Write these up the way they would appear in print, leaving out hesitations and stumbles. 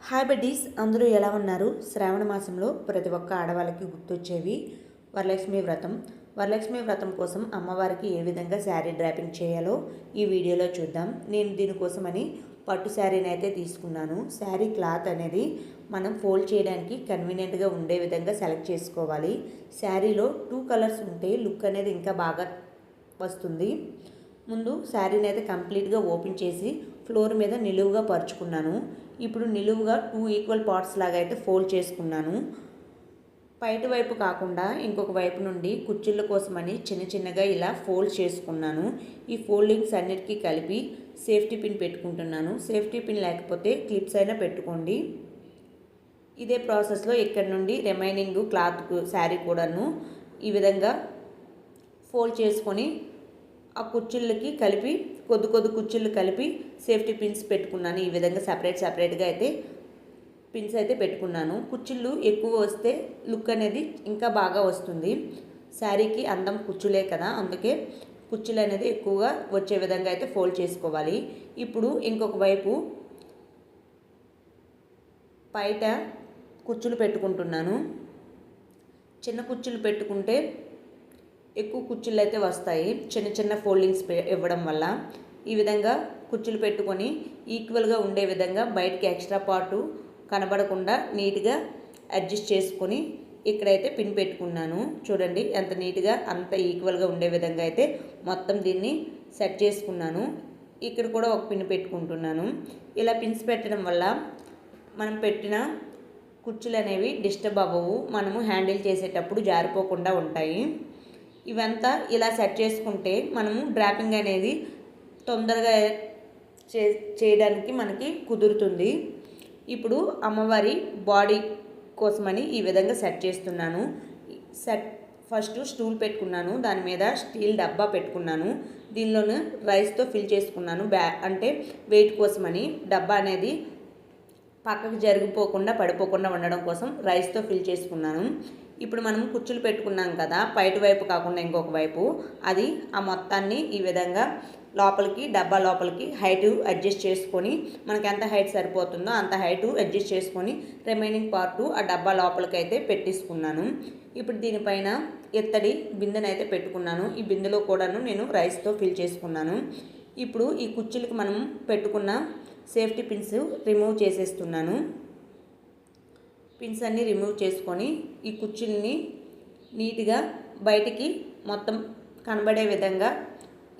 Hi buddies, అందరూ ఎలా ఉన్నారు? శ్రావణ మాసంలో ప్రతి ఒక్క ఆడవాళ్ళకి గుర్తొచ్చేవి వరలక్ష్మి వ్రతం. వరలక్ష్మి వ్రతం కోసం అమ్మవారికి ఏ విధంగా శారీ డ్రాపింగ్ చేయాలో ఈ వీడియోలో చూద్దాం. నేను దీనికోసమని పట్టు శారీని అయితే తీసుకున్నాను. శారీ క్లాత్ అనేది మనం ఫోల్డ్ చేయడానికి కన్వీనియంట్గా ఉండే విధంగా సెలెక్ట్ చేసుకోవాలి. శారీలో 2 కలర్స్ ఉంటే లుక్ అనేది ఇంకా బాగా వస్తుంది. ముందు శారీని అయితే కంప్లీట్గా ఓపెన్ చేసి ఫ్లోర్ మీద నిలువుగా పరుచుకున్నాను. ఇప్పుడు నిలువుగా 2 ఈక్వల్ పార్ట్స్ లాగా అయితే ఫోల్డ్ చేసుకున్నాను. బయట వైపు కాకుండా ఇంకొక వైపు నుండి కుర్చీల కోసమని చిన్న చిన్నగా ఇలా ఫోల్డ్ చేసుకున్నాను. ఈ ఫోల్డింగ్స్ అన్నిటికీ కలిపి సేఫ్టీ పిన్ పెట్టుకుంటున్నాను. సేఫ్టీ పిన్ లేకపోతే క్లిప్స్ అయినా పెట్టుకోండి. ఇదే ప్రాసెస్లో ఇక్కడ నుండి రిమైనింగ్ క్లాత్ శారీ కూడాను ఈ విధంగా ఫోల్డ్ చేసుకొని ఆ కుర్చీలకి కలిపి కొద్ది కుర్చీలు కలిపి సేఫ్టీ పిన్స్ పెట్టుకున్నాను. ఈ విధంగా సపరేట్గా అయితే పిన్స్ అయితే పెట్టుకున్నాను. కుర్చీలు ఎక్కువ వస్తే లుక్ అనేది ఇంకా బాగా వస్తుంది. శారీకి అందం కుర్చీలే కదా, అందుకే కుర్చీలు అనేది ఎక్కువగా వచ్చే విధంగా అయితే ఫోల్డ్ చేసుకోవాలి. ఇప్పుడు ఇంకొక వైపు బయట కుర్చీలు పెట్టుకుంటున్నాను. చిన్న కుర్చీలు పెట్టుకుంటే ఎక్కువ కుర్చీలు అయితే వస్తాయి, చిన్న ఫోల్డింగ్స్ ఇవ్వడం వల్ల. ఈ విధంగా కుర్చీలు పెట్టుకొని ఈక్వల్గా ఉండే విధంగా బయటికి ఎక్స్ట్రా పార్టు కనబడకుండా నీట్గా అడ్జస్ట్ చేసుకొని ఇక్కడైతే పిన్ పెట్టుకున్నాను. చూడండి ఎంత నీట్గా అంత ఈక్వల్గా ఉండే విధంగా అయితే మొత్తం దీన్ని సెట్ చేసుకున్నాను. ఇక్కడ కూడా ఒక పిన్ పెట్టుకుంటున్నాను. ఇలా పిన్స్ పెట్టడం వల్ల మనం పెట్టిన కుర్చీలు అనేవి డిస్టర్బ్ అవ్వవు, మనము హ్యాండిల్ చేసేటప్పుడు జారిపోకుండా ఉంటాయి. ఇవంతా ఇలా సెట్ చేసుకుంటే మనము డ్రాపింగ్ అనేది తొందరగా చేయడానికి మనకి కుదురుతుంది. ఇప్పుడు అమ్మవారి బాడీ కోసమని ఈ విధంగా సెట్ చేస్తున్నాను. ఫస్ట్ స్టూల్ పెట్టుకున్నాను, దాని మీద స్టీల్ డబ్బా పెట్టుకున్నాను. దీనిలోనే రైస్తో ఫిల్ చేసుకున్నాను. అంటే వెయిట్ కోసమని డబ్బా అనేది పక్కకు జరిగిపోకుండా పడిపోకుండా ఉండడం కోసం రైస్తో ఫిల్ చేసుకున్నాను. ఇప్పుడు మనం కుర్చీలు పెట్టుకున్నాం కదా, బయట వైపు కాకుండా ఇంకొక వైపు, అది ఆ మొత్తాన్ని ఈ విధంగా లోపలికి డబ్బా లోపలికి హైట్ అడ్జస్ట్ చేసుకొని మనకి ఎంత హైట్ సరిపోతుందో అంత హైట్ అడ్జస్ట్ చేసుకొని రిమైనింగ్ పార్టు ఆ డబ్బా లోపలికి అయితే పెట్టేసుకున్నాను. ఇప్పుడు దీనిపైన ఎత్తడి బిందెనైతే పెట్టుకున్నాను. ఈ బిందెలో కూడాను నేను రైస్తో ఫిల్ చేసుకున్నాను. ఇప్పుడు ఈ కుర్చీలకు మనం పెట్టుకున్న సేఫ్టీ పిన్స్ రిమూవ్ చేసేస్తున్నాను. పిన్స్ అన్నీ రిమూవ్ చేసుకొని ఈ కుర్చీలని నీట్గా బయటికి మొత్తం కనబడే విధంగా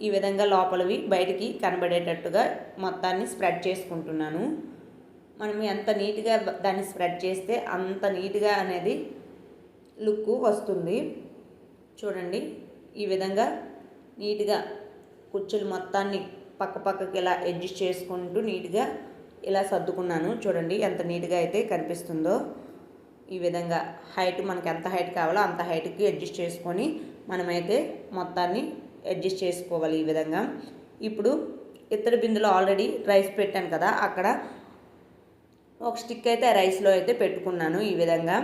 ఈ విధంగా లోపలివి బయటికి కనబడేటట్టుగా మొత్తాన్ని స్ప్రెడ్ చేసుకుంటున్నాను. మనం ఎంత నీట్గా దాన్ని స్ప్రెడ్ చేస్తే అంత నీట్గా అనేది లుక్ వస్తుంది. చూడండి ఈ విధంగా నీట్గా కుర్చీలు మొత్తాన్ని పక్కకి ఇలా అడ్జస్ట్ చేసుకుంటూ నీట్గా ఇలా సర్దుకున్నాను. చూడండి ఎంత నీట్గా అయితే కనిపిస్తుందో. ఈ విధంగా హైట్ మనకి ఎంత హైట్ కావాలో అంత హైట్కి అడ్జస్ట్ చేసుకొని మనమైతే మొత్తాన్ని అడ్జస్ట్ చేసుకోవాలి ఈ విధంగా. ఇప్పుడు ఇత్తడి బిందులో ఆల్రెడీ రైస్ పెట్టాను కదా, అక్కడ ఒక స్టిక్ అయితే రైస్లో అయితే పెట్టుకున్నాను. ఈ విధంగా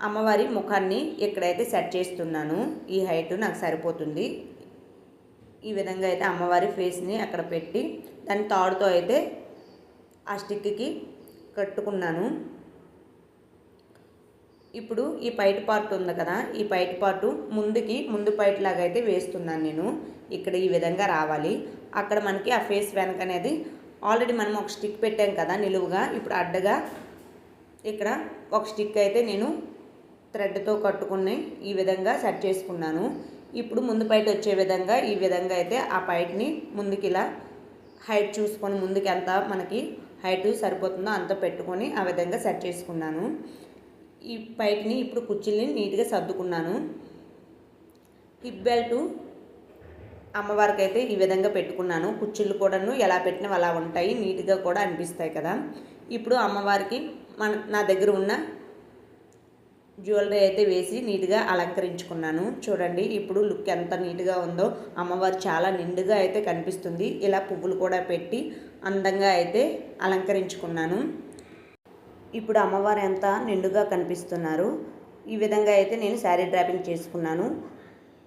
అమ్మవారి ముఖాన్ని ఇక్కడైతే సెట్ చేస్తున్నాను. ఈ హైట్ నాకు సరిపోతుంది. ఈ విధంగా అయితే అమ్మవారి ఫేస్ని అక్కడ పెట్టి దాని తాడుతో అయితే ఆ స్టిక్కి కట్టుకున్నాను. ఇప్పుడు ఈ పైట పార్ట్ ఉంది కదా, ఈ పైట పార్టు ముందు పైట లాగా అయితే వేస్తున్నాను నేను. ఇక్కడ ఈ విధంగా రావాలి. అక్కడ మనకి ఆ ఫేస్ వెనక అనేది ఆల్రెడీ మనం ఒక స్టిక్ పెట్టాం కదా నిలువుగా, ఇప్పుడు అడ్డగా ఇక్కడ ఒక స్టిక్ అయితే నేను థ్రెడ్తో కట్టుకుని ఈ విధంగా సెట్ చేసుకున్నాను. ఇప్పుడు ముందు పైట వచ్చే విధంగా ఈ విధంగా అయితే ఆ పైటని ముందుకి ఇలా హైట్ చూసుకొని ముందుకి ఎంత మనకి హైట్ సరిపోతుందో అంత పెట్టుకొని ఆ విధంగా సెట్ చేసుకున్నాను. ఈ పైటని ఇప్పుడు కుర్చీని నీట్గా సర్దుకున్నాను. హిప్ బెల్ట్ అమ్మవారికి అయితే ఈ విధంగా పెట్టుకున్నాను. కుర్చీలు కూడాను ఎలా పెట్టినా అలా ఉంటాయి, నీట్గా కూడా అనిపిస్తాయి కదా. ఇప్పుడు అమ్మవారికి నా దగ్గర ఉన్న జ్యువెలరీ అయితే వేసి నీట్గా అలంకరించుకున్నాను. చూడండి ఇప్పుడు లుక్ ఎంత నీట్గా ఉందో. అమ్మవారు చాలా నిండుగా అయితే కనిపిస్తుంది. ఇలా పువ్వులు కూడా పెట్టి అందంగా అయితే అలంకరించుకున్నాను. ఇప్పుడు అమ్మవారు ఎంత నిండుగా కనిపిస్తున్నారు. ఈ విధంగా అయితే నేను శారీ డ్రాపింగ్ చేసుకున్నాను.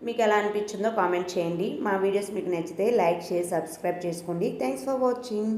మీకు ఎలా అనిపించిందో కామెంట్ చేయండి. మా వీడియోస్ మీకు నచ్చితే లైక్, షేర్, సబ్స్క్రైబ్ చేసుకోండి. Thanks for watching.